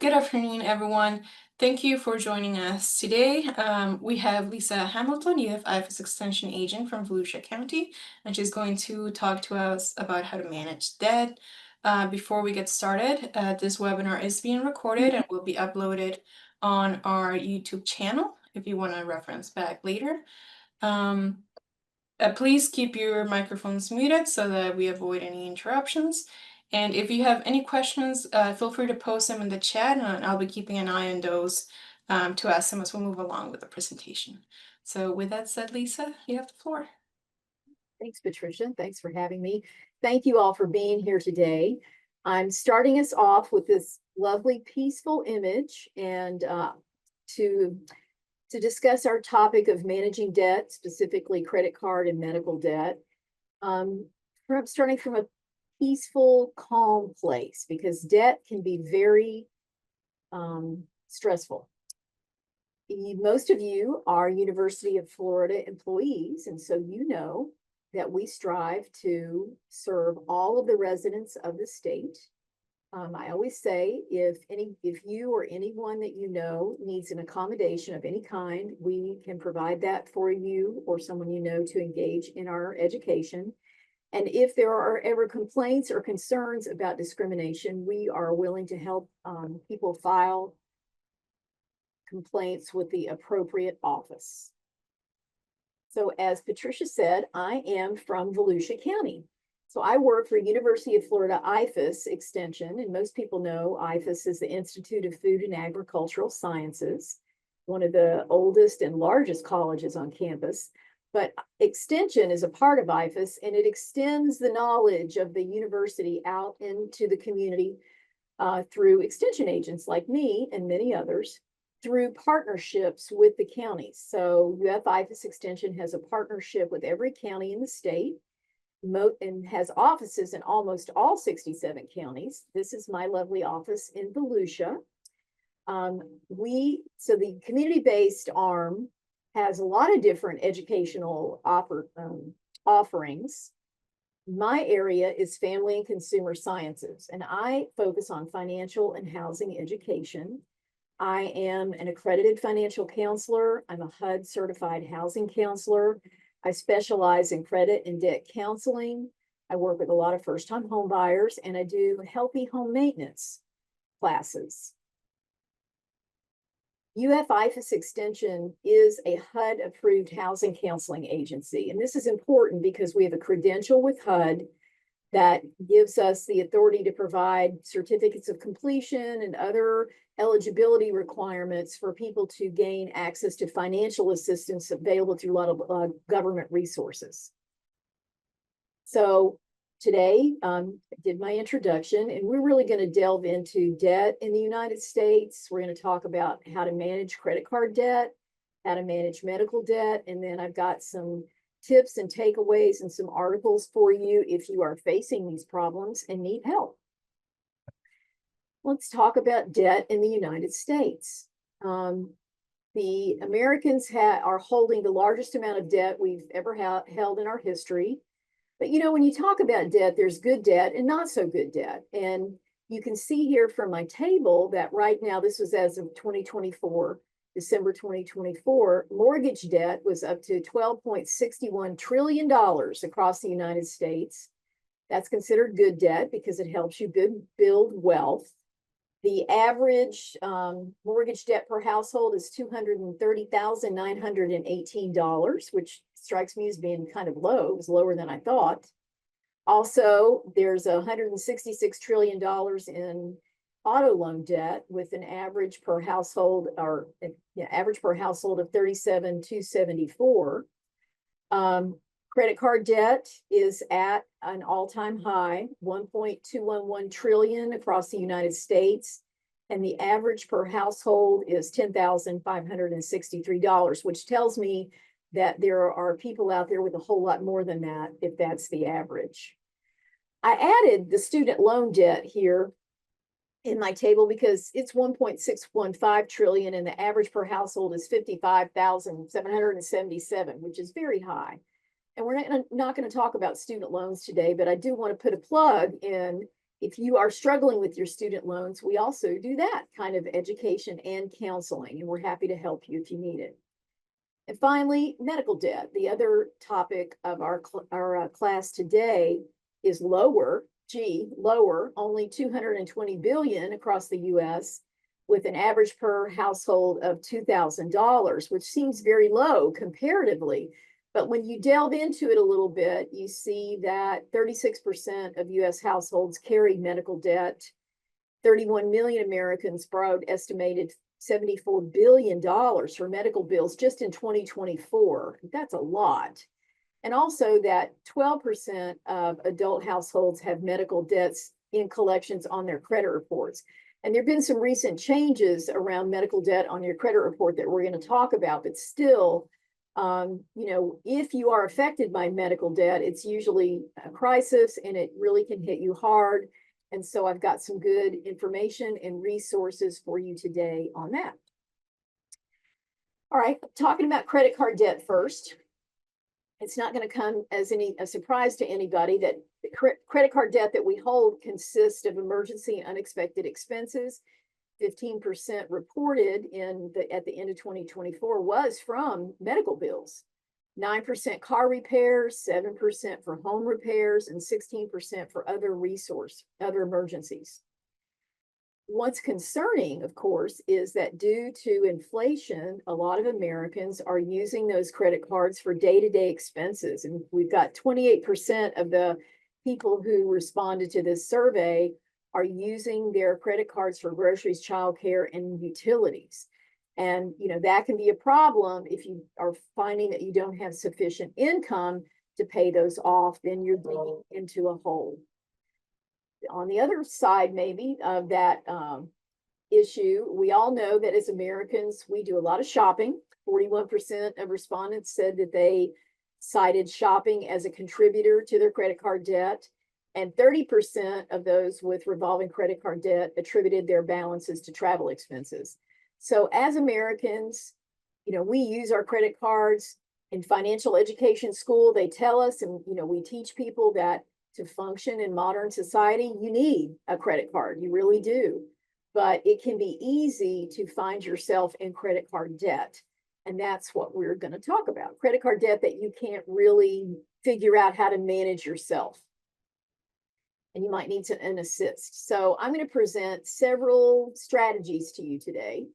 Good afternoon, everyone. Thank you for joining us today. We have Lisa Hamilton, IFAS Extension Agent from Volusia County, and she's going to talk to us about how to manage debt. Before we get started, this webinar is being recorded and will be uploaded on our YouTube channel if you want to reference back later. Please keep your microphones muted so that we avoid any interruptions. And if you have any questions, feel free to post them in the chat, and I'll be keeping an eye on those to ask them as we move along with the presentation. So with that said, Lisa, you have the floor. Thanks, Patricia. Thanks for having me. Thank you all for being here today. I'm starting us off with this lovely, peaceful image and to discuss our topic of managing debt, specifically credit card and medical debt. Starting from a peaceful, calm place, because debt can be very stressful. Most of you are University of Florida employees, and so you know that we strive to serve all of the residents of the state. I always say, if you or anyone that you know needs an accommodation of any kind, we can provide that for you or someone you know to engage in our education. And if there are ever complaints or concerns about discrimination, we are willing to help people file complaints with the appropriate office. So as Patricia said, I am from Volusia County. So I work for University of Florida IFAS Extension, and most people know IFAS is the Institute of Food and Agricultural Sciences, one of the oldest and largest colleges on campus. But Extension is a part of IFAS, and it extends the knowledge of the university out into the community through extension agents like me and many others, through partnerships with the counties. So IFAS Extension has a partnership with every county in the state and has offices in almost all 67 counties. This is my lovely office in Volusia. So the community-based arm has a lot of different educational offerings. My area is family and consumer sciences, and I focus on financial and housing education. I am an accredited financial counselor. I'm a HUD certified housing counselor. I specialize in credit and debt counseling. I work with a lot of first-time home buyers, and I do healthy home maintenance classes. IFAS Extension is a HUD-approved housing counseling agency, and this is important because we have a credential with HUD that gives us the authority to provide certificates of completion and other eligibility requirements for people to gain access to financial assistance available through a lot of government resources. So today, I did my introduction, and we're really going to delve into debt in the United States. We're going to talk about how to manage credit card debt, how to manage medical debt, and then I've got some tips and takeaways and some articles for you if you are facing these problems and need help. Let's talk about debt in the United States. The Americans are holding the largest amount of debt we've ever held in our history. But you know, when you talk about debt, there's good debt and not so good debt. And you can see here from my table that right now, this was as of 2024, December 2024, mortgage debt was up to $12.61 trillion across the United States. That's considered good debt because it helps you build wealth. The average mortgage debt per household is $230,918, which strikes me as being kind of low. It was lower than I thought. Also, there's $166 trillion in auto loan debt with an average per household of $37,274. Credit card debt is at an all-time high, $1.211 trillion across the United States, and the average per household is $10,563, which tells me that there are people out there with a whole lot more than that, if that's the average. I added the student loan debt here in my table because it's $1.615 trillion, and the average per household is $55,777, which is very high. And we're not going to talk about student loans today, but I do want to put a plug in. If you are struggling with your student loans, we also do that kind of education and counseling, and we're happy to help you if you need it. And finally, medical debt. The other topic of our class today is lower, only 220 billion across the US, with an average per household of $2,000, which seems very low comparatively. But when you delve into it a little bit, you see that 36% of US households carry medical debt. 31 million Americans borrowed estimated $74 billion for medical bills just in 2024. That's a lot. And also that 12% of adult households have medical debts in collections on their credit reports. And there have been some recent changes around medical debt on your credit report that we're going to talk about, but still, if you are affected by medical debt, it's usually a crisis and it really can hit you hard. And so I've got some good information and resources for you today on that. All right, talking about credit card debt first. It's not going to come as a surprise to anybody that the credit card debt that we hold consists of emergency and unexpected expenses. 15% reported at the end of 2024 was from medical bills. 9% car repairs, 7% for home repairs, and 16% for other emergencies. What's concerning, of course, is that due to inflation, a lot of Americans are using those credit cards for day-to-day expenses. And we've got 28% of the people who responded to this survey are using their credit cards for groceries, childcare, and utilities. And that can be a problem if you are finding that you don't have sufficient income to pay those off, then you're digging into a hole. On the other side, maybe, of that issue, we all know that as Americans, we do a lot of shopping. 41% of respondents said that they cited shopping as a contributor to their credit card debt. And 30% of those with revolving credit card debt attributed their balances to travel expenses. So as Americans, we use our credit cards in financial education school. They tell us, and we teach people that to function in modern society, you need a credit card. You really do. But it can be easy to find yourself in credit card debt. And that's what we're going to talk about. Credit card debt that you can't really figure out how to manage yourself. And you might need an assist. So I'm going to present several strategies to you today.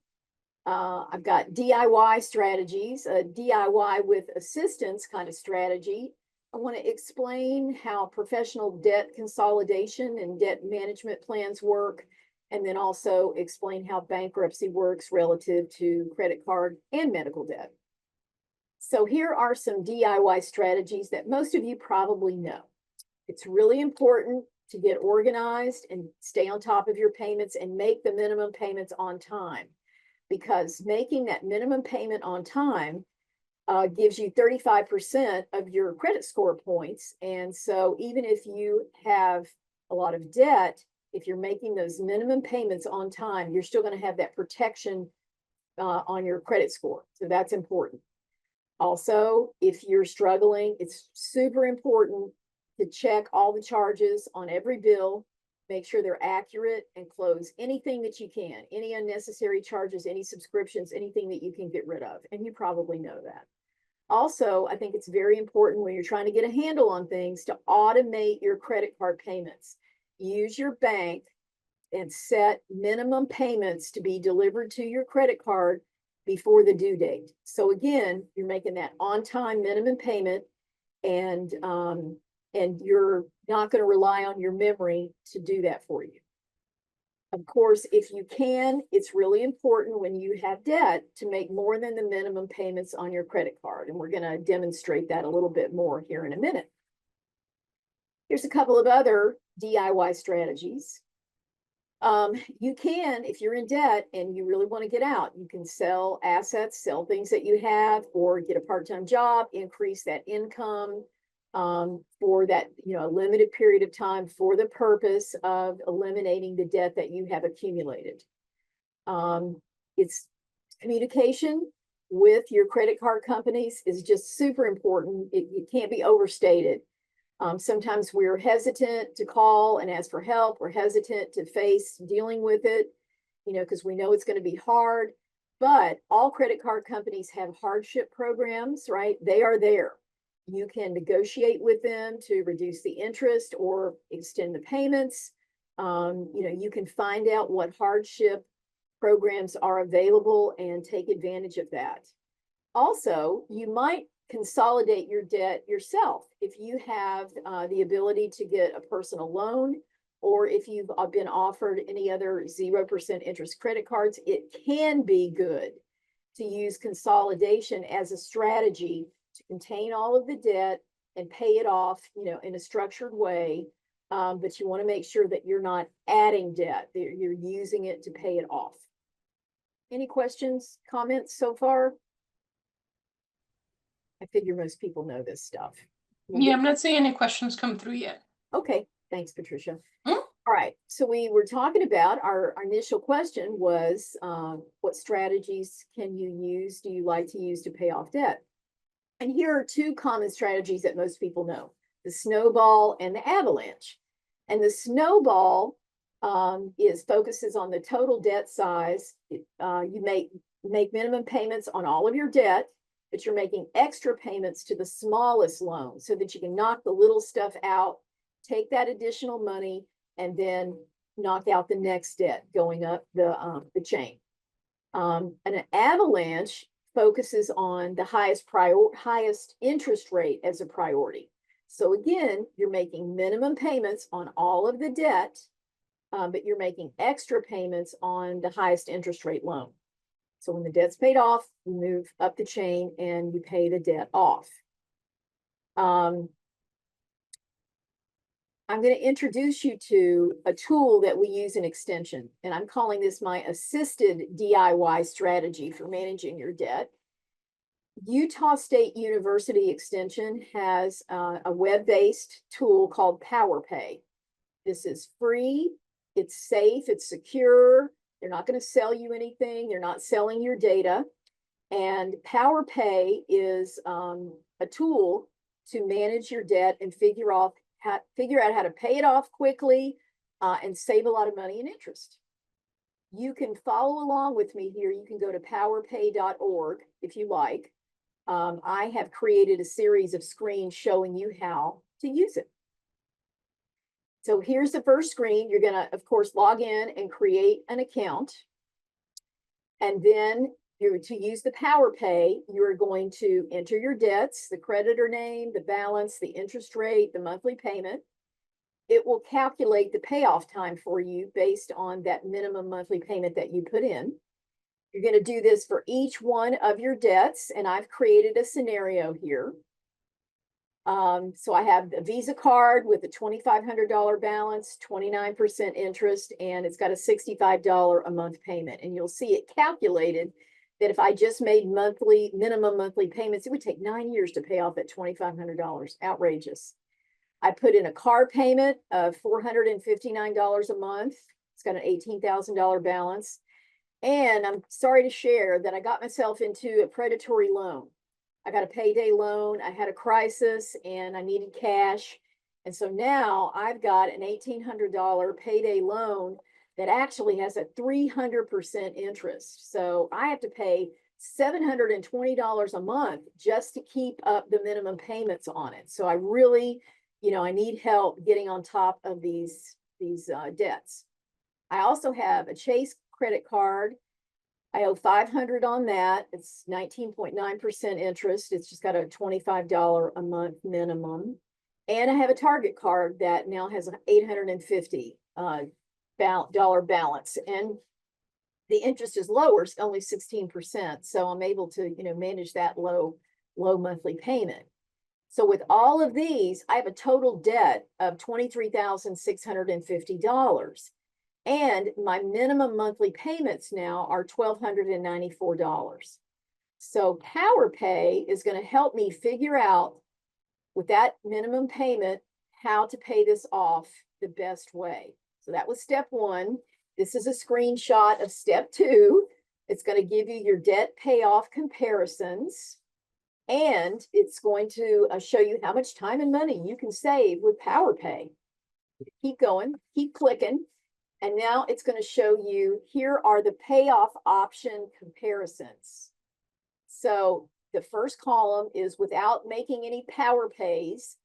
I've got DIY strategies, a DIY with assistance kind of strategy. I want to explain how professional debt consolidation and debt management plans work, and then also explain how bankruptcy works relative to credit card and medical debt. So here are some DIY strategies that most of you probably know. It's really important to get organized and stay on top of your payments and make the minimum payments on time, because making that minimum payment on time gives you 35% of your credit score points. And so even if you have a lot of debt, if you're making those minimum payments on time, you're still going to have that protection on your credit score. So that's important. Also, if you're struggling, it's super important to check all the charges on every bill, make sure they're accurate, and close anything that you can, any unnecessary charges, any subscriptions, anything that you can get rid of. And you probably know that. Also, I think it's very important when you're trying to get a handle on things to automate your credit card payments. Use your bank and set minimum payments to be delivered to your credit card before the due date. So again, you're making that on-time minimum payment, and you're not going to rely on your memory to do that for you. Of course, if you can, it's really important when you have debt to make more than the minimum payments on your credit card. And we're going to demonstrate that a little bit more here in a minute. Here's a couple of other DIY strategies. You can, if you're in debt and you really want to get out, you can sell assets, sell things that you have, or get a part-time job, increase that income for that, a limited period of time for the purpose of eliminating the debt that you have accumulated. It's communication with your credit card companies is just super important. It can't be overstated. Sometimes we're hesitant to call and ask for help. We're hesitant to face dealing with it, because we know it's going to be hard. But all credit card companies have hardship programs, right? They are there. You can negotiate with them to reduce the interest or extend the payments. You can find out what hardship programs are available and take advantage of that. Also, you might consolidate your debt yourself if you have the ability to get a personal loan, or if you've been offered any other 0% interest credit cards. It can be good to use consolidation as a strategy to contain all of the debt and pay it off, in a structured way. But you want to make sure that you're not adding debt, that you're using it to pay it off. Any questions, comments so far? I figure most people know this stuff. Yeah, I'm not seeing any questions come through yet. Okay, thanks, Patricia. Hmm? All right, so we were talking about our initial question was, what strategies do you like to use to pay off debt? And here are two common strategies that most people know: the snowball and the avalanche. And the snowball focuses on the total debt size. You make minimum payments on all of your debt, but you're making extra payments to the smallest loan so that you can knock the little stuff out, take that additional money, and then knock out the next debt going up the chain. An avalanche focuses on the highest interest rate as a priority. So again, you're making minimum payments on all of the debt, but you're making extra payments on the highest interest rate loan. So when the debt's paid off, you move up the chain and you pay the debt off. I'm going to introduce you to a tool that we use in Extension, and I'm calling this my assisted DIY strategy for managing your debt. Utah State University Extension has a web-based tool called PowerPay. This is free, it's safe, it's secure. They're not going to sell you anything. They're not selling your data. And PowerPay is a tool to manage your debt and figure out how to pay it off quickly and save a lot of money in interest. You can follow along with me here. You can go to powerpay.org if you like. I have created a series of screens showing you how to use it. So here's the first screen. You're going to, of course, log in and create an account. And then to use the PowerPay, you're going to enter your debts, the creditor name, the balance, the interest rate, the monthly payment. It will calculate the payoff time for you based on that minimum monthly payment that you put in. You're going to do this for each one of your debts, and I've created a scenario here. So I have a Visa card with a $2,500 balance, 29% interest, and it's got a $65 a month payment. And you'll see it calculated that if I just made minimum monthly payments, it would take 9 years to pay off that $2,500. Outrageous. I put in a car payment of $459 a month. It's got an $18,000 balance. And I'm sorry to share that I got myself into a predatory loan. I got a payday loan. I had a crisis and I needed cash. And so now I've got an $1,800 payday loan that actually has a 300% interest. So I have to pay $720 a month just to keep up the minimum payments on it. So I really, I need help getting on top of these debts. I also have a Chase credit card. I owe $500 on that. It's 19.9% interest. It's just got a $25 a month minimum. And I have a Target card that now has an $850 dollar balance. And the interest is lower, it's only 16%. So I'm able to, manage that low monthly payment. So with all of these, I have a total debt of $23,650. And my minimum monthly payments now are $1,294. So PowerPay is going to help me figure out, with that minimum payment, how to pay this off the best way. So that was step one. This is a screenshot of step two. It's going to give you your debt payoff comparisons. And it's going to show you how much time and money you can save with PowerPay. Keep going, keep clicking. And now it's going to show you, here are the payoff option comparisons. So the first column is without making any power pays.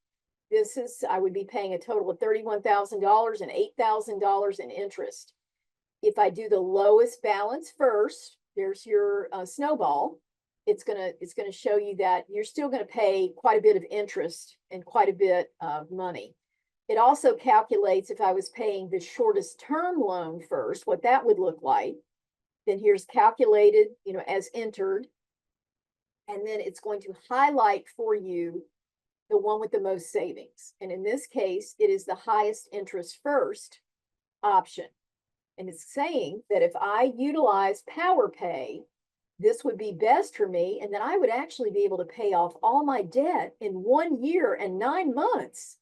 This is, I would be paying a total of $31,000 and $8,000 in interest. If I do the lowest balance first, there's your snowball. It's gonna show you that you're still gonna pay quite a bit of interest and quite a bit of money. It also calculates if I was paying the shortest term loan first, what that would look like. Then here's calculated, as entered. And then it's going to highlight for you the one with the most savings. And in this case, it is the highest interest first option. And it's saying that if I utilize PowerPay, this would be best for me. And then I would actually be able to pay off all my debt in 1 year and 9 months,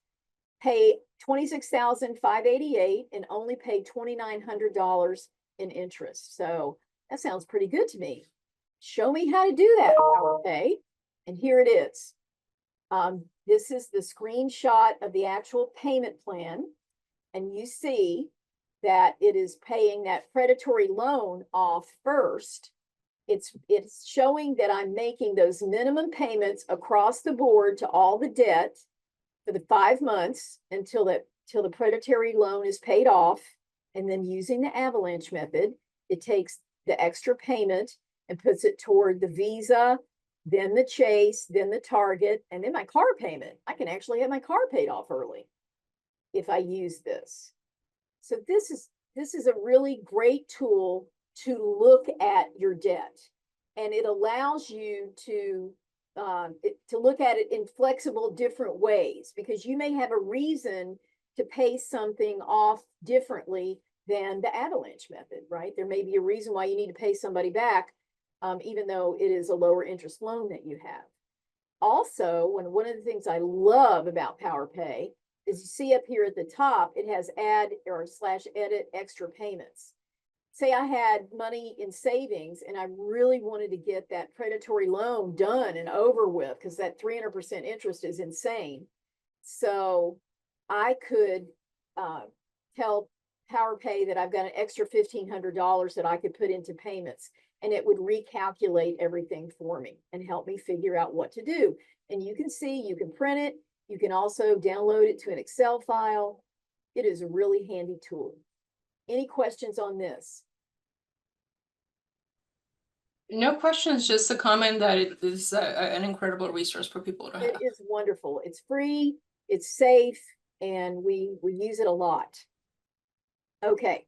pay $26,588 and only pay $2,900 in interest. So that sounds pretty good to me. Show me how to do that, PowerPay. And here it is. This is the screenshot of the actual payment plan. And you see that it is paying that predatory loan off first. It's showing that I'm making those minimum payments across the board to all the debt for the 5 months until the predatory loan is paid off. And then using the avalanche method, it takes the extra payment and puts it toward the Visa, then the Chase, then the Target, and then my car payment. I can actually have my car paid off early if I use this. So this is a really great tool to look at your debt, and it allows you to look at it in flexible different ways, because you may have a reason to pay something off differently than the avalanche method, right? There may be a reason why you need to pay somebody back, even though it is a lower interest loan that you have. Also, one of the things I love about PowerPay is you see up here at the top, it has add or /edit extra payments. Say I had money in savings and I really wanted to get that predatory loan done and over with, because that 300% interest is insane. So I could tell PowerPay that I've got an extra $1,500 that I could put into payments, and it would recalculate everything for me and help me figure out what to do. And you can see, you can print it. You can also download it to an Excel file. It is a really handy tool. Any questions on this? No questions, just a comment that it is an incredible resource for people to have. It is wonderful. It's free, it's safe, and we use it a lot. Okay,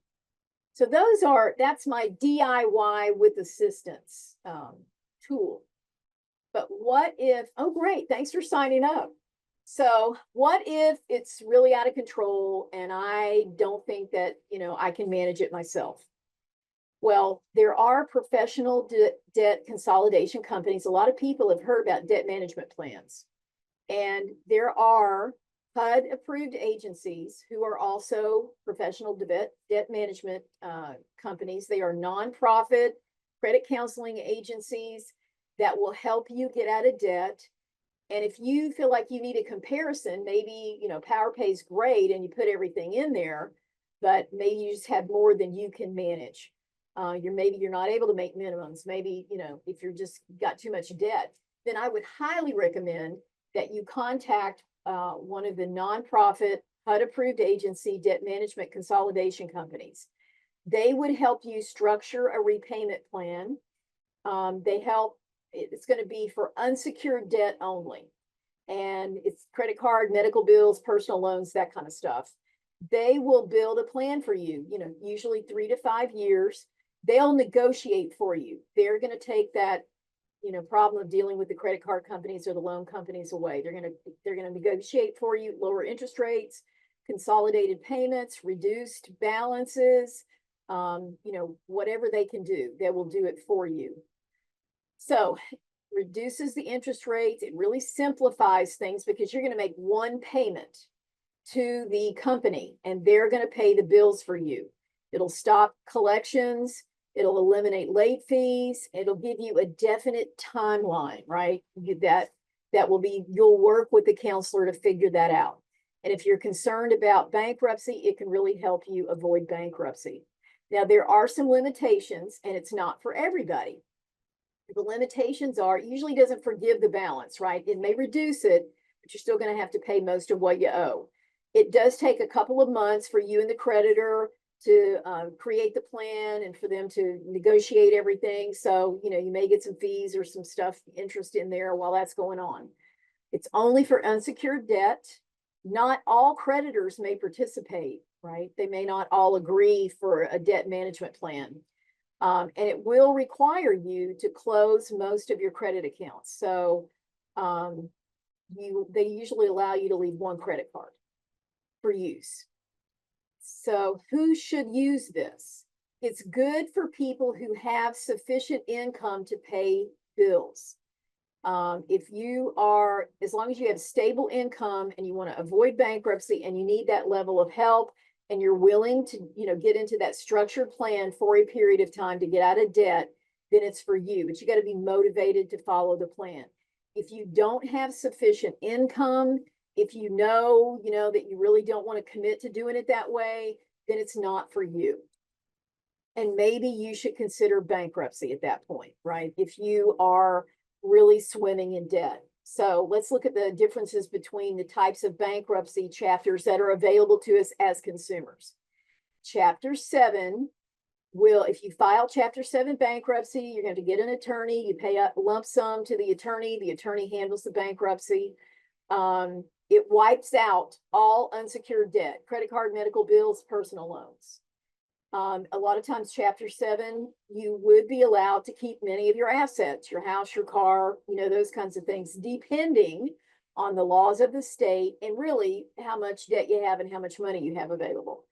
so that's my DIY with assistance tool. But what if, oh great, thanks for signing up. So what if it's really out of control and I don't think that, I can manage it myself? Well, there are professional debt consolidation companies. A lot of people have heard about debt management plans. And there are HUD approved agencies who are also professional debt management companies. They are nonprofit credit counseling agencies that will help you get out of debt. And if you feel like you need a comparison, maybe, PowerPay is great and you put everything in there, but maybe you just have more than you can manage. Maybe you're not able to make minimums. Maybe, if you're just got too much debt, then I would highly recommend that you contact one of the nonprofit HUD approved agency debt management consolidation companies. They would help you structure a repayment plan. It's going to be for unsecured debt only. And it's credit card, medical bills, personal loans, that kind of stuff. They will build a plan for you, usually 3 to 5 years. They'll negotiate for you. They're going to take that, problem of dealing with the credit card companies or the loan companies away. They're going to negotiate for you lower interest rates, consolidated payments, reduced balances, whatever they can do, they will do it for you. So reduces the interest rates. It really simplifies things because you're going to make one payment to the company and they're going to pay the bills for you. It'll stop collections. It'll eliminate late fees. It'll give you a definite timeline, right? That will be, you'll work with the counselor to figure that out. And if you're concerned about bankruptcy, it can really help you avoid bankruptcy. Now, there are some limitations, and it's not for everybody. The limitations are, it usually doesn't forgive the balance, right? It may reduce it, but you're still going to have to pay most of what you owe. It does take a couple of months for you and the creditor to create the plan and for them to negotiate everything. So, you may get some fees or some stuff, interest in there while that's going on. It's only for unsecured debt. Not all creditors may participate, right? They may not all agree for a debt management plan. And it will require you to close most of your credit accounts. So they usually allow you to leave one credit card for use. So who should use this? It's good for people who have sufficient income to pay bills. If you are, as long as you have stable income and you want to avoid bankruptcy and you need that level of help and you're willing to, get into that structured plan for a period of time to get out of debt, then it's for you. But you got to be motivated to follow the plan. If you don't have sufficient income, if you know that you really don't want to commit to doing it that way, then it's not for you. And maybe you should consider bankruptcy at that point, right? If you are really swimming in debt. So let's look at the differences between the types of bankruptcy chapters that are available to us as consumers. Chapter 7 will, if you file Chapter 7 bankruptcy, you're going to get an attorney. You pay a lump sum to the attorney. The attorney handles the bankruptcy. It wipes out all unsecured debt, credit card, medical bills, personal loans. A lot of times, Chapter 7, you would be allowed to keep many of your assets, your house, your car, those kinds of things, depending on the laws of the state and really how much debt you have and how much money you have available.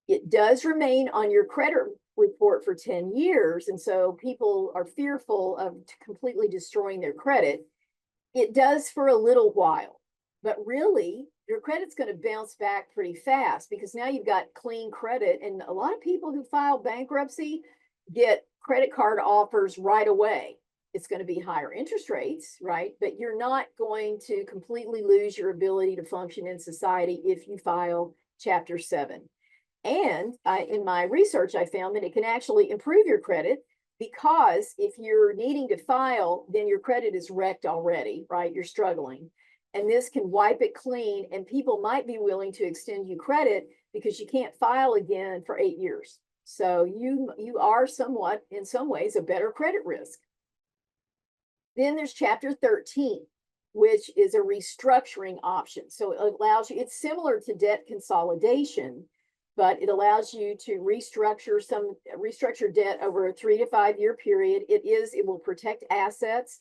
It does remain on your credit report for 10 years. And so people are fearful of completely destroying their credit. It does for a little while, but really, your credit's going to bounce back pretty fast because now you've got clean credit. And a lot of people who file bankruptcy get credit card offers right away. It's going to be higher interest rates, right? But you're not going to completely lose your ability to function in society if you file Chapter 7. And in my research, I found that it can actually improve your credit because if you're needing to file, then your credit is wrecked already, right? You're struggling. And this can wipe it clean, and people might be willing to extend you credit because you can't file again for 8 years. So you are somewhat, in some ways, a better credit risk. Then there's Chapter 13, which is a restructuring option. So it allows you, it's similar to debt consolidation, but it allows you to restructure debt over a 3 to 5 year period. It will protect assets.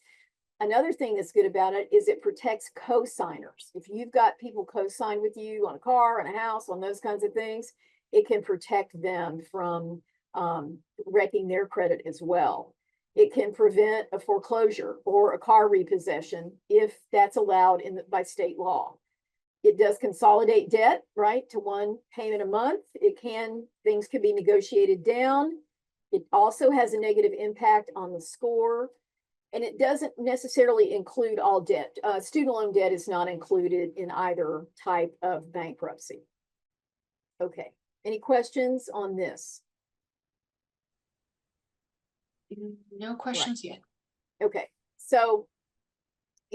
Another thing that's good about it is it protects co-signers. If you've got people co-sign with you on a car, on a house, on those kinds of things, it can protect them from wrecking their credit as well. It can prevent a foreclosure or a car repossession if that's allowed by state law. It does consolidate debt, right, to one payment a month. Things can be negotiated down. It also has a negative impact on the score. And it doesn't necessarily include all debt. Student loan debt is not included in either type of bankruptcy. Okay, any questions on this? No questions yet. Okay, so,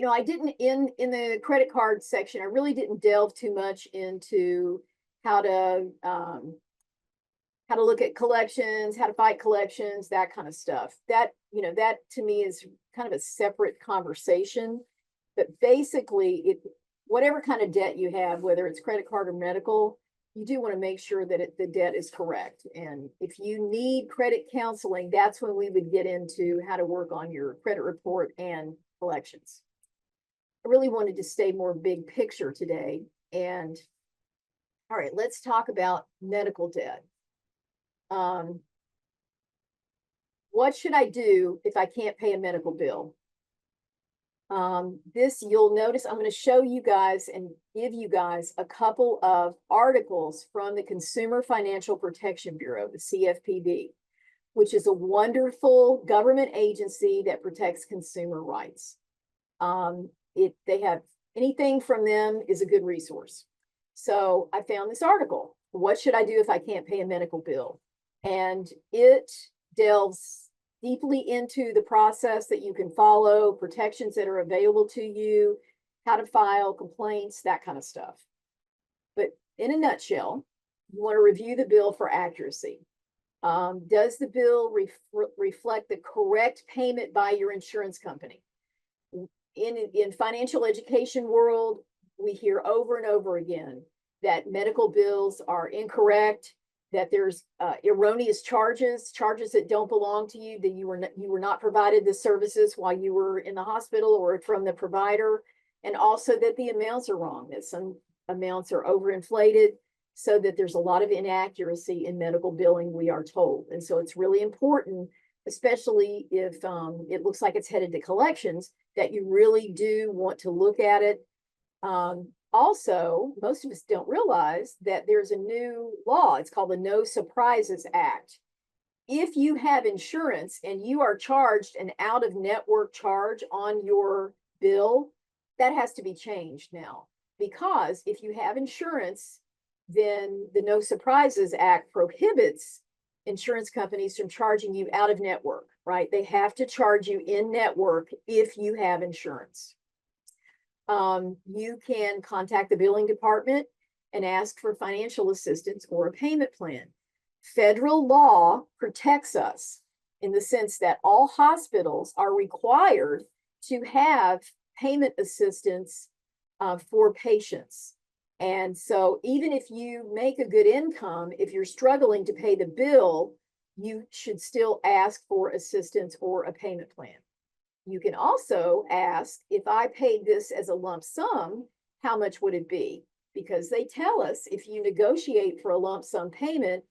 I didn't, in the credit card section, I really didn't delve too much into how to look at collections, how to fight collections, that kind of stuff. That to me is kind of a separate conversation. But basically, whatever kind of debt you have, whether it's credit card or medical, you do want to make sure that the debt is correct. And if you need credit counseling, that's when we would get into how to work on your credit report and collections. I really wanted to stay more big picture today. And all right, let's talk about medical debt. What should I do if I can't pay a medical bill? You'll notice I'm going to show you guys and give you guys a couple of articles from the Consumer Financial Protection Bureau, the CFPB. which is a wonderful government agency that protects consumer rights. They have anything from them is a good resource. So I found this article. What should I do if I can't pay a medical bill? And it delves deeply into the process that you can follow, protections that are available to you, how to file complaints, that kind of stuff. But in a nutshell, you want to review the bill for accuracy. Does the bill reflect the correct payment by your insurance company? In financial education world, we hear over and over again that medical bills are incorrect, that there's erroneous charges that don't belong to you, that you were not provided the services while you were in the hospital or from the provider, and also that the amounts are wrong, that some amounts are overinflated, so that there's a lot of inaccuracy in medical billing, we are told. And so it's really important, especially if it looks like it's headed to collections, that you really do want to look at it. Also, most of us don't realize that there's a new law. It's called the No Surprises Act. If you have insurance and you are charged an out-of-network charge on your bill, that has to be changed now. Because if you have insurance, then the No Surprises Act prohibits insurance companies from charging you out of network, right? They have to charge you in network if you have insurance. You can contact the billing department and ask for financial assistance or a payment plan. Federal law protects us in the sense that all hospitals are required to have payment assistance for patients. And so even if you make a good income, if you're struggling to pay the bill, you should still ask for assistance or a payment plan. You can also ask, if I paid this as a lump sum, how much would it be? Because they tell us if you negotiate for a lump sum payment,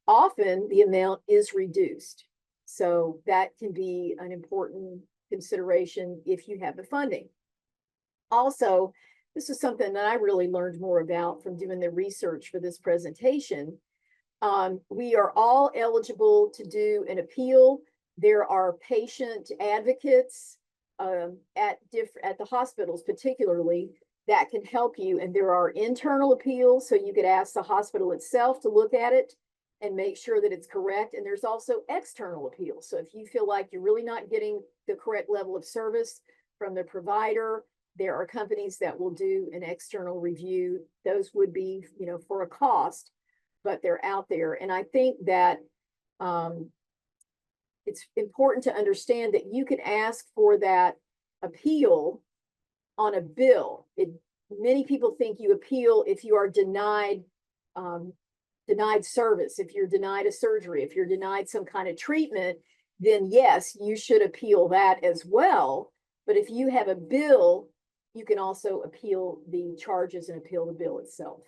often the amount is reduced. So that can be an important consideration if you have the funding. Also, this is something that I really learned more about from doing the research for this presentation. We are all eligible to do an appeal. There are patient advocates at the hospitals particularly that can help you. And there are internal appeals, so you could ask the hospital itself to look at it and make sure that it's correct. And there's also external appeals. So if you feel like you're really not getting the correct level of service from the provider, there are companies that will do an external review. Those would be, for a cost, but they're out there. And I think that it's important to understand that you can ask for that appeal on a bill. Many people think you appeal if you are denied service, if you're denied a surgery, if you're denied some kind of treatment, then yes, you should appeal that as well. But if you have a bill, you can also appeal the charges and appeal the bill itself.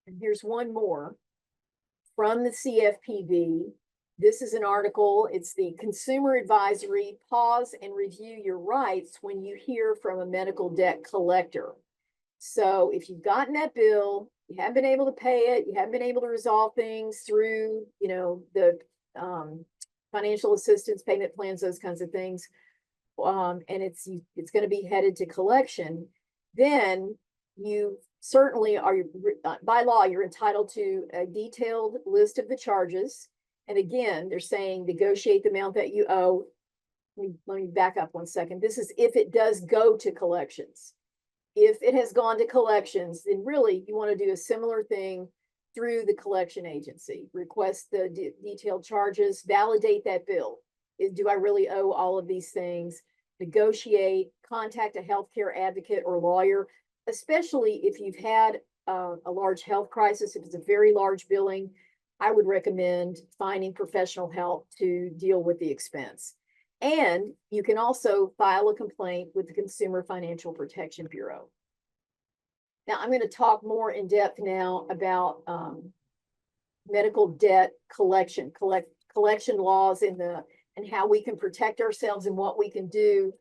And here's one more from the CFPB. This is an article. It's the Consumer Advisory, Pause and Review Your Rights When You Hear from a Medical Debt Collector. So if you've gotten that bill, you haven't been able to pay it, you haven't been able to resolve things through, the financial assistance, payment plans, those kinds of things, and it's going to be headed to collection, then you certainly are, by law, you're entitled to a detailed list of the charges. And again, they're saying negotiate the amount that you owe. Let me back up one second. This is if it does go to collections. If it has gone to collections, then really you want to do a similar thing through the collection agency. Request the detailed charges, validate that bill. Do I really owe all of these things? Negotiate, contact a healthcare advocate or lawyer, especially if you've had a large health crisis. If it's a very large billing, I would recommend finding professional help to deal with the expense. And you can also file a complaint with the Consumer Financial Protection Bureau. Now, I'm going to talk more in depth now about medical debt collection laws and how we can protect ourselves and what we can do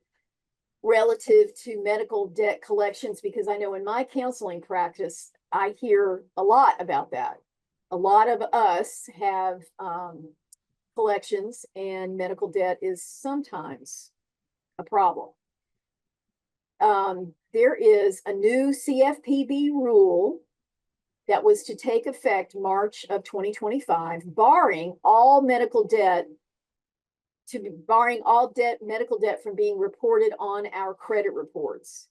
relative to medical debt collections, because I know in my counseling practice, I hear a lot about that. A lot of us have collections and medical debt is sometimes a problem. There is a new CFPB rule that was to take effect March of 2025, barring all medical debt medical debt from being reported on our credit reports.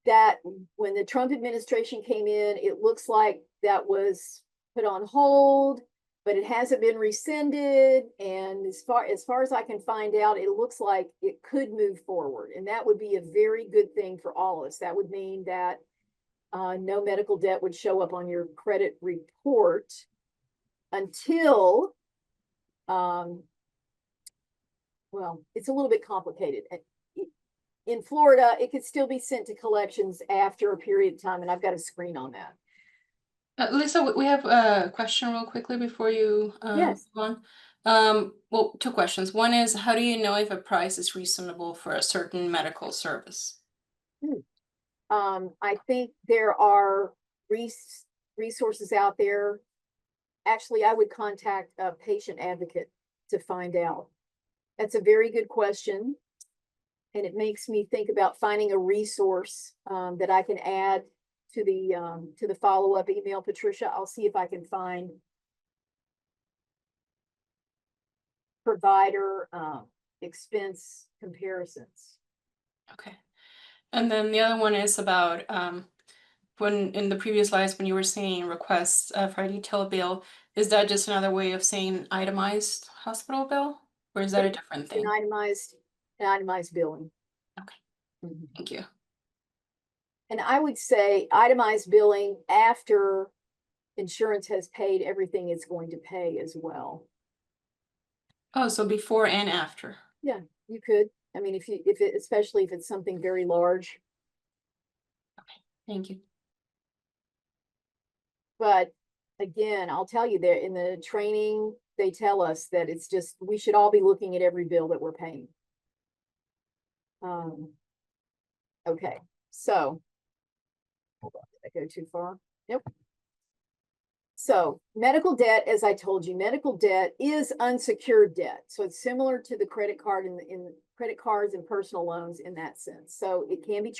That when the Trump administration came in, it looks like that was put on hold, but it hasn't been rescinded. And as far as I can find out, it looks like it could move forward. And that would be a very good thing for all of us. That would mean that no medical debt would show up on your credit report until, well, it's a little bit complicated. In Florida, it could still be sent to collections after a period of time, and I've got a screen on that. Lisa, we have a question real quickly before you Yes. move on. Well, two questions. One is, how do you know if a price is reasonable for a certain medical service? I think there are resources out there. Actually, I would contact a patient advocate to find out. That's a very good question. And it makes me think about finding a resource that I can add to the follow-up email, Patricia. I'll see if I can find provider expense comparisons. Okay. And then the other one is about when in the previous slides, when you were saying requests for a detailed bill, is that just another way of saying itemized hospital bill? Or is that a different An thing? itemized billing. Okay, Mhm. thank you. And I would say itemized billing after insurance has paid everything it's going to pay as well. Oh, so before and after. Yeah, you could. I mean, especially if it's something very large. Thank you. But again, I'll tell you that in the training, they tell us that it's just, we should all be looking at every bill that we're paying. Okay, so hold on, did I go too far? Nope. So medical debt, as I told you, medical debt is unsecured debt. So it's similar to the credit card in credit cards and personal loans in that sense. So it can be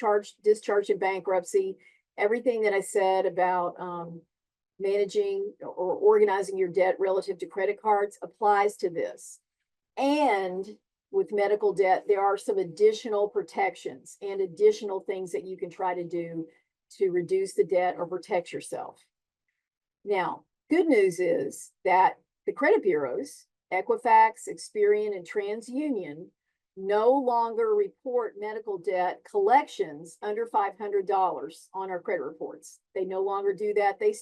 discharged in bankruptcy. Everything that I said about managing or organizing your debt relative to credit cards applies to this. And with medical debt, there are some additional protections and additional things that you can try to do to reduce the debt or protect yourself. Now, good news is that the credit bureaus, Equifax, Experian, and TransUnion, no longer report medical debt collections under $500 on our credit reports. They no longer do that. They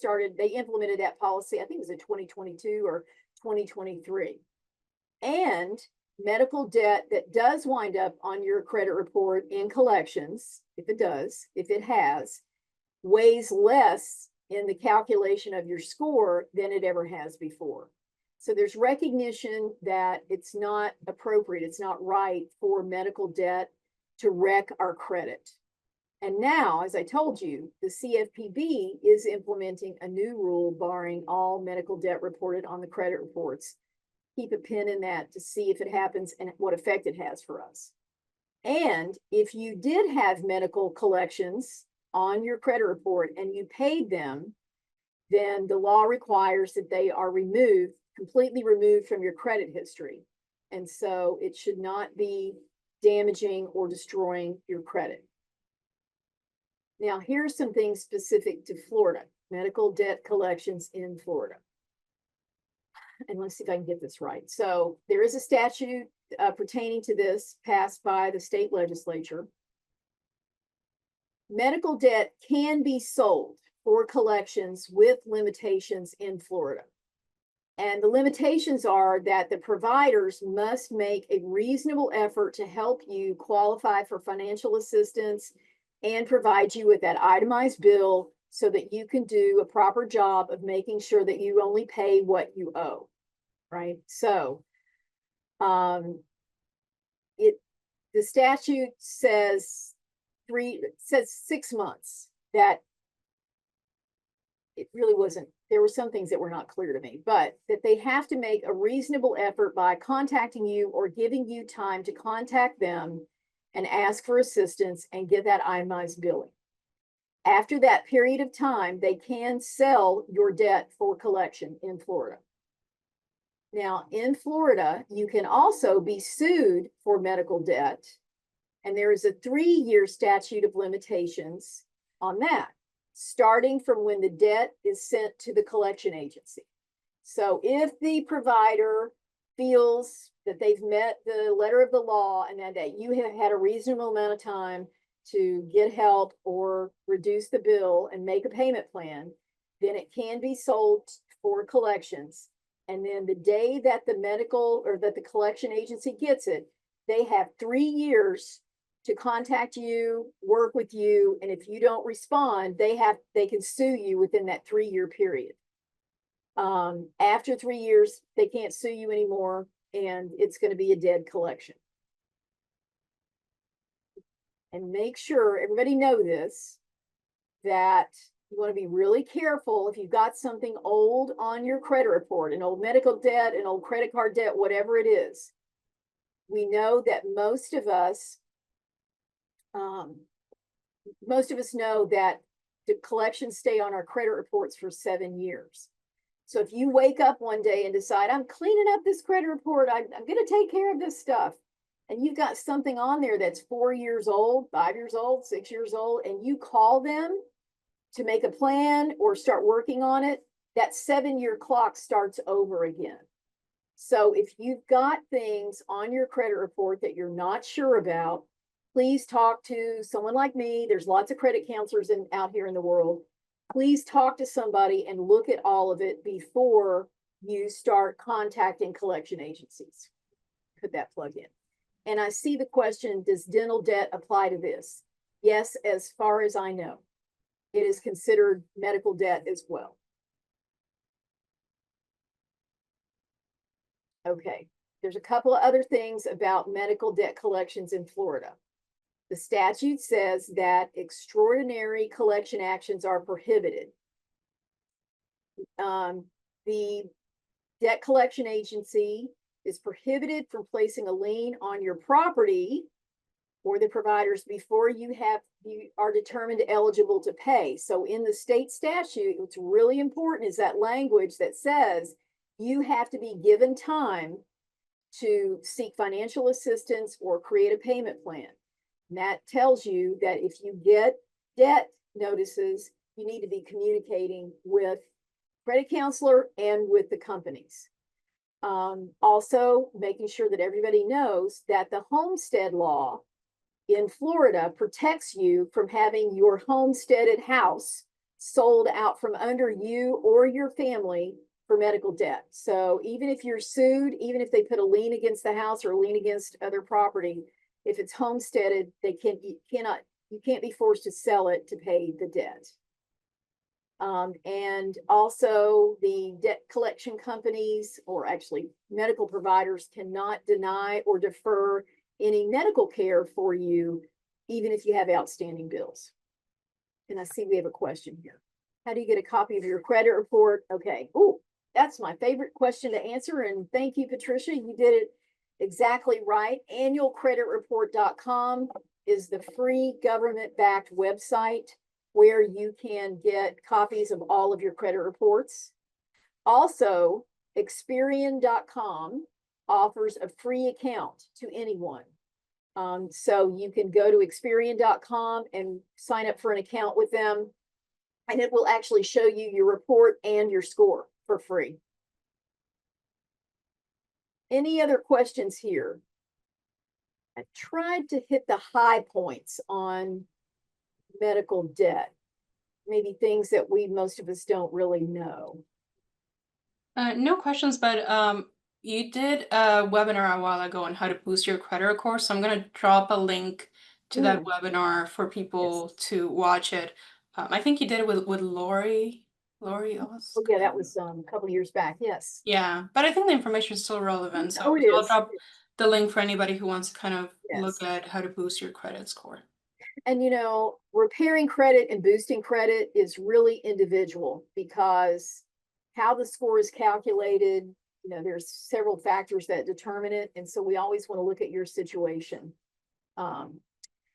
implemented that policy, I think it was in 2022 or 2023. And medical debt that does wind up on your credit report in collections, if it has, weighs less in the calculation of your score than it ever has before. So there's recognition that it's not appropriate, it's not right for medical debt to wreck our credit. And now, as I told you, the CFPB is implementing a new rule barring all medical debt reported on the credit reports. Keep a pin in that to see if it happens and what effect it has for us. And if you did have medical collections on your credit report and you paid them, then the law requires that they are completely removed from your credit history. And so it should not be damaging or destroying your credit. Now, here's some things specific to Florida, medical debt collections in Florida. And let's see if I can get this right. So there is a statute pertaining to this passed by the state legislature. Medical debt can be sold for collections with limitations in Florida. And the limitations are that the providers must make a reasonable effort to help you qualify for financial assistance and provide you with that itemized bill so that you can do a proper job of making sure that you only pay what you owe, right? So the statute says 6 months. That it really wasn't there were some things that were not clear to me, but that they have to make a reasonable effort by contacting you or giving you time to contact them and ask for assistance and get that itemized billing. After that period of time, they can sell your debt for collection in Florida. Now, in Florida, you can also be sued for medical debt, and there is a 3-year statute of limitations on that, starting from when the debt is sent to the collection agency. So if the provider feels that they've met the letter of the law and that you have had a reasonable amount of time to get help or reduce the bill and make a payment plan, then it can be sold for collections. And then the day that the medical or that the collection agency gets it, they have 3 years to contact you, work with you, and if you don't respond, they can sue you within that 3-year period. After 3 years, they can't sue you anymore, and it's going to be a dead collection. And make sure everybody know this, that you want to be really careful if you've got something old on your credit report, an old medical debt, an old credit card debt, whatever it is. We know that most of us know that the collections stay on our credit reports for 7 years. So if you wake up one day and decide, I'm cleaning up this credit report, I'm going to take care of this stuff, and you've got something on there that's 4 years old, 5 years old, 6 years old, and you call them to make a plan or start working on it, that 7-year clock starts over again. So if you've got things on your credit report that you're not sure about, please talk to someone like me. There's lots of credit counselors out here in the world. Please talk to somebody and look at all of it before you start contacting collection agencies. Put that plug in. And I see the question, does dental debt apply to this? Yes, as far as I know. It is considered medical debt as well. Okay, there's a couple of other things about medical debt collections in Florida. The statute says that extraordinary collection actions are prohibited. The debt collection agency is prohibited from placing a lien on your property or the providers before you are determined eligible to pay. So in the state statute, what's really important is that language that says you have to be given time to seek financial assistance or create a payment plan. And that tells you that if you get debt notices, you need to be communicating with credit counselor and with the companies. Also, making sure that everybody knows that the homestead law in Florida protects you from having your homesteaded house sold out from under you or your family for medical debt. So even if you're sued, even if they put a lien against the house or a lien against other property, if it's homesteaded, you can't be forced to sell it to pay the debt. And also the debt collection companies, or actually medical providers, cannot deny or defer any medical care for you, even if you have outstanding bills. And I see we have a question here. How do you get a copy of your credit report? Okay. Oh, that's my favorite question to answer. And thank you, Patricia. You did it exactly right. Annualcreditreport.com is the free government-backed website where you can get copies of all of your credit reports. Also, Experian.com offers a free account to anyone. So you can go to Experian.com and sign up for an account with them, and it will actually show you your report and your score for free. Any other questions here? I tried to hit the high points on medical debt, maybe things that most of us don't really know. No questions, but you did a webinar a while ago on how to boost your credit report. So I'm going to drop a link to that webinar for people to watch it. I think you did it with Lori. Else. Oh, yeah, that was a couple of years back. Yes. Yeah, but I think the information is still relevant. So, oh, it I'll is. drop the link for anybody who wants to kind of Yes. look at how to boost your credit score. And you know, repairing credit and boosting credit is really individual, because how the score is calculated. There's several factors that determine it. And so we always want to look at your situation.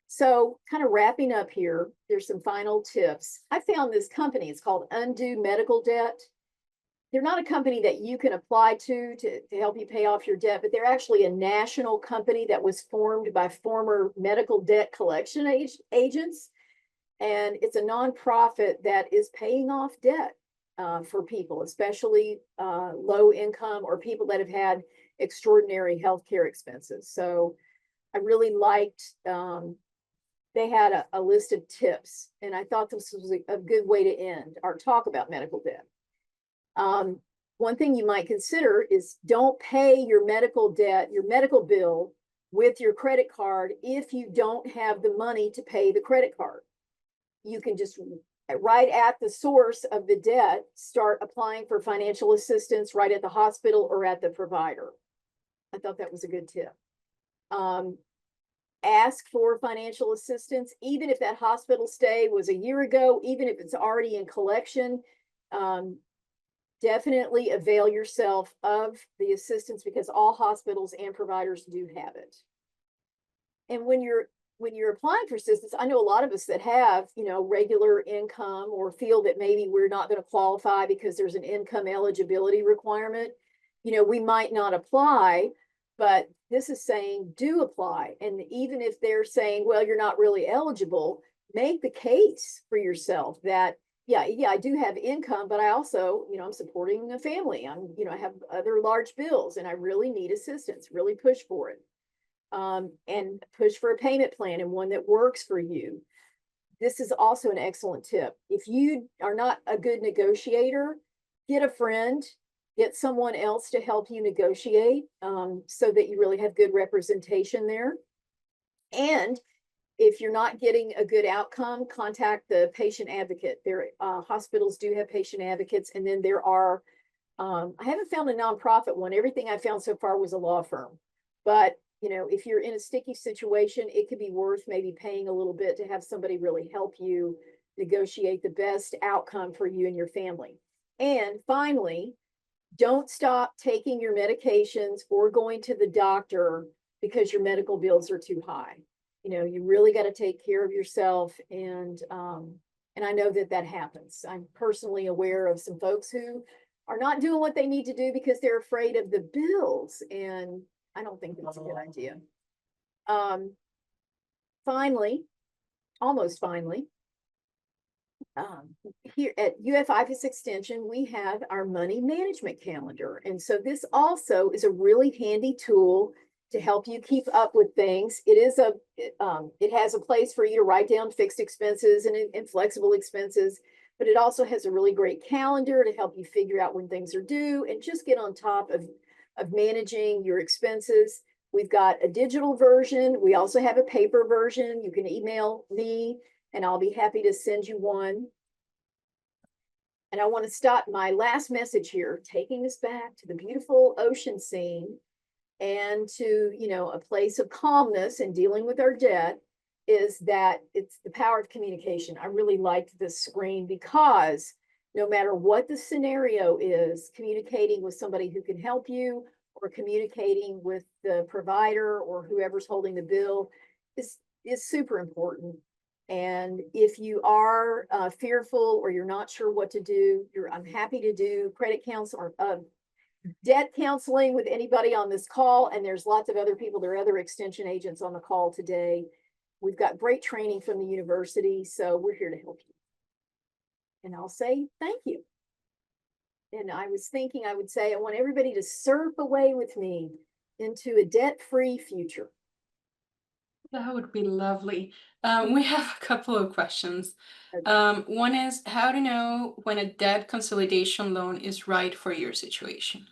So kind of wrapping up here, there's some final tips. I found this company, it's called Undue Medical Debt. They're not a company that you can apply to help you pay off your debt, but they're actually a national company that was formed by former medical debt collection agents. And it's a nonprofit that is paying off debt for people, especially low income or people that have had extraordinary healthcare expenses. So I really liked, they had a list of tips, and I thought this was a good way to end our talk about medical debt. One thing you might consider is don't pay your medical debt, your medical bill with your credit card if you don't have the money to pay the credit card. You can just, right at the source of the debt, start applying for financial assistance right at the hospital or at the provider. I thought that was a good tip. Ask for financial assistance, even if that hospital stay was a year ago, even if it's already in collection. Definitely avail yourself of the assistance, because all hospitals and providers do have it. And when you're applying for assistance, I know a lot of us that have, regular income or feel that maybe we're not going to qualify because there's an income eligibility requirement. We might not apply, but this is saying do apply. And even if they're saying, well, you're not really eligible, make the case for yourself that, yeah, I do have income, but I also, I'm supporting a family. I have other large bills and I really need assistance, really push for it. And push for a payment plan and one that works for you. This is also an excellent tip. If you are not a good negotiator, get a friend, get someone else to help you negotiate, so that you really have good representation there. And if you're not getting a good outcome, contact the patient advocate. Hospitals do have patient advocates, and then there are, I haven't found a nonprofit one. Everything I found so far was a law firm. But if you're in a sticky situation, it could be worth maybe paying a little bit to have somebody really help you negotiate the best outcome for you and your family. And finally, don't stop taking your medications or going to the doctor because your medical bills are too high. You really got to take care of yourself. And I know that happens. I'm personally aware of some folks who are not doing what they need to do because they're afraid of the bills. And I don't think that's a good idea. Almost finally, here at IFAS Extension, we have our money management calendar. And so this also is a really handy tool to help you keep up with things. It has a place for you to write down fixed expenses and flexible expenses, but it also has a really great calendar to help you figure out when things are due and just get on top of managing your expenses. We've got a digital version. We also have a paper version. You can email me and I'll be happy to send you one. And I want to stop my last message here, taking us back to the beautiful ocean scene and to, a place of calmness and dealing with our debt, is that it's the power of communication. I really liked this screen because no matter what the scenario is, communicating with somebody who can help you or communicating with the provider or whoever's holding the bill is super important. And if you are fearful or you're not sure what to do, I'm happy to do credit counsel or debt counseling with anybody on this call. And there's lots of other people. There are other extension agents on the call today. We've got great training from the university, so we're here to help you. And I'll say thank you. And I was thinking I would say I want everybody to surf away with me into a debt-free future. That would be lovely. We have a couple of questions. Okay. One is how to know when a debt consolidation loan is right for your situation.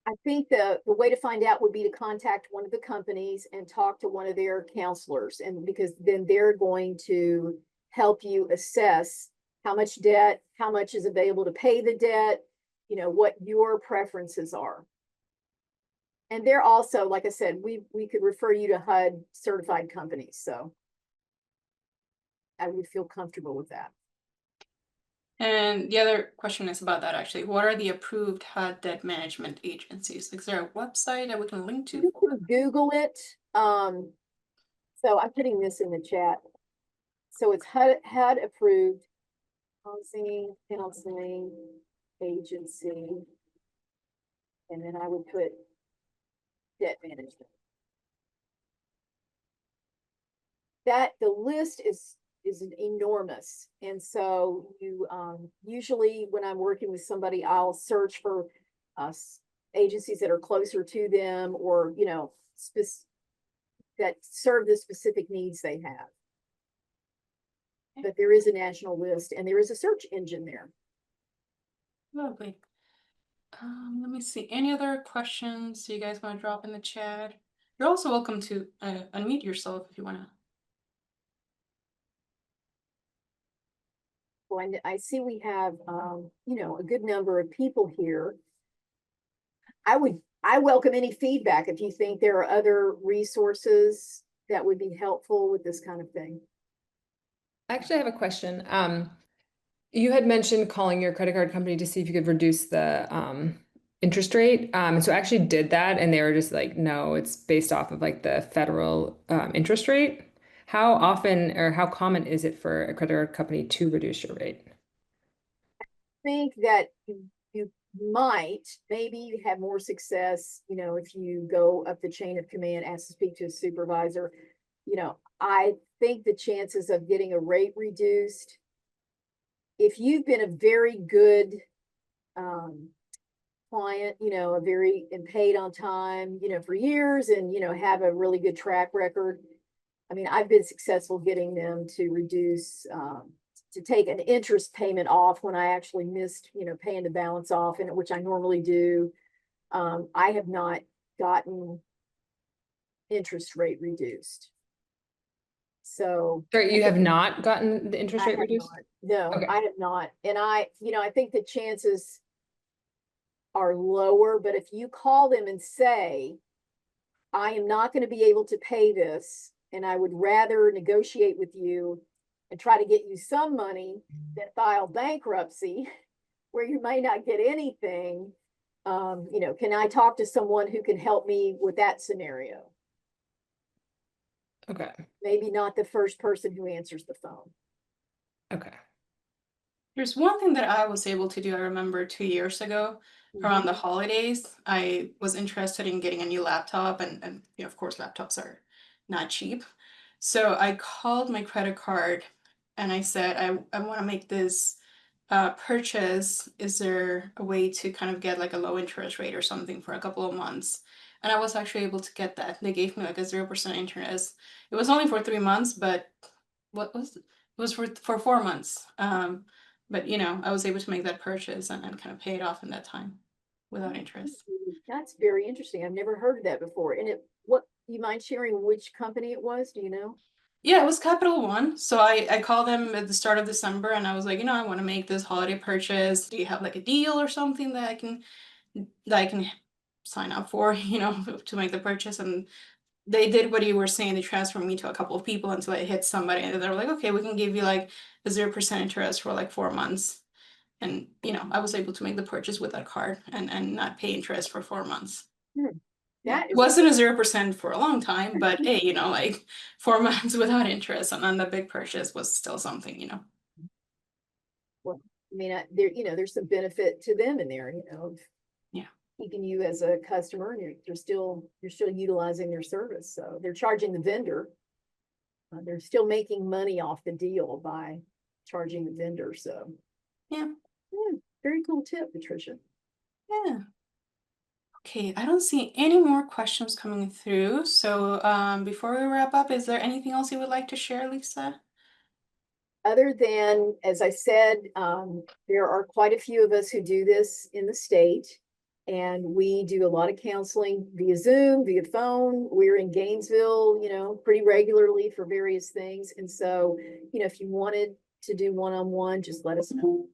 I think the way to find out would be to contact one of the companies and talk to one of their counselors, and because then they're going to help you assess how much debt, how much is available to pay the debt, what your preferences are. And they're also, like I said, we could refer you to HUD certified companies. So I would feel comfortable with that. And the other question is about that actually. What are the approved HUD debt management agencies? Is there a website that we can link to You for can Google it. So I'm putting this in the chat. So it's HUD approved housing counseling agency. And then I would put debt management. That the list is enormous. And so you usually when I'm working with somebody, I'll search for agencies that are closer to them, or that serve the specific needs they have. But there is a national list and there is a search engine there. Lovely. Let me see. Any other questions you guys want to drop in the chat? You're also welcome to unmute yourself if you want to. Well, and I see we have a good number of people here. I welcome any feedback if you think there are other resources that would be helpful with this kind of thing. Actually, I have a question. You had mentioned calling your credit card company to see if you could reduce the interest rate. So I actually did that, and they were just like, no, it's based off of like the federal interest rate. How often or how common is it for a credit card company to reduce your rate? Think that you might maybe have more success, if you go up the chain of command, ask to speak to a supervisor. I think the chances of getting a rate reduced, if you've been a very good client, and paid on time, for years, and have a really good track record. I mean, I've been successful getting them to reduce, to take an interest payment off when I actually missed, paying the balance off, and which I normally do. I have not gotten interest rate reduced. So Sorry, you have not gotten the interest I rate have reduced? not. No, Okay. I have not. And I think the chances are lower, but if you call them and say, I am not going to be able to pay this, and I would rather negotiate with you and try to get you some money than file bankruptcy, where you may not get anything. Can I talk to someone who can help me with that scenario? Okay. Maybe not the first person who answers the phone. Okay. There's one thing that I was able to do, I remember 2 years ago around the holidays. I was interested in getting a new laptop, and of course, laptops are not cheap. So I called my credit card and I said, I want to make this purchase. Is there a way to kind of get like a low interest rate or something for a couple of months? And I was actually able to get that. They gave me like a 0% interest. It was only for 3 months, but it was for 4 months. But I was able to make that purchase and kind of pay it off in that time without interest. That's very interesting. I've never heard of that before. And what, you mind sharing which company it was? Do you know? Yeah, it was Capital One. So I called them at the start of December and I was like, I want to make this holiday purchase. Do you have like a deal or something that I can sign up for, to make the purchase? And they did what you were saying. They transferred me to a couple of people until I hit somebody, and they were like, okay, we can give you like a 0% interest for like 4 months. And I was able to make the purchase with that card and not pay interest for 4 months. Yeah, That it is wasn't a 0% for a long time, but hey, like 4 months without interest and then the big purchase was still something. well, I mean, there's some benefit to them in there, Yeah. keeping you as a customer, and you're still utilizing their service. So they're charging the vendor. They're still making money off the deal by charging the vendor. So Yeah. very cool tip, Patricia. Yeah. Okay, I don't see any more questions coming through. So before we wrap up, is there anything else you would like to share, Lisa? Other than, as I said, there are quite a few of us who do this in the state, and we do a lot of counseling via Zoom, via phone. We're in Gainesville, pretty regularly for various things. And so, if you wanted to do one-on-one, just let us know.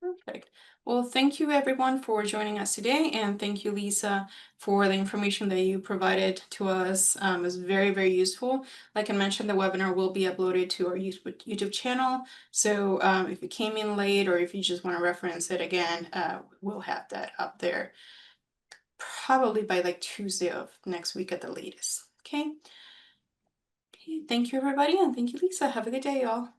Perfect. Well, thank you everyone for joining us today, and thank you, Lisa, for the information that you provided to us. It was very, very useful. Like I mentioned, the webinar will be uploaded to our YouTube channel. So if you came in late or if you just want to reference it again, we'll have that up there probably by like Tuesday of next week at the latest. Okay. Okay. Thank you, everybody, and thank you, Lisa. Have a good day, y'all.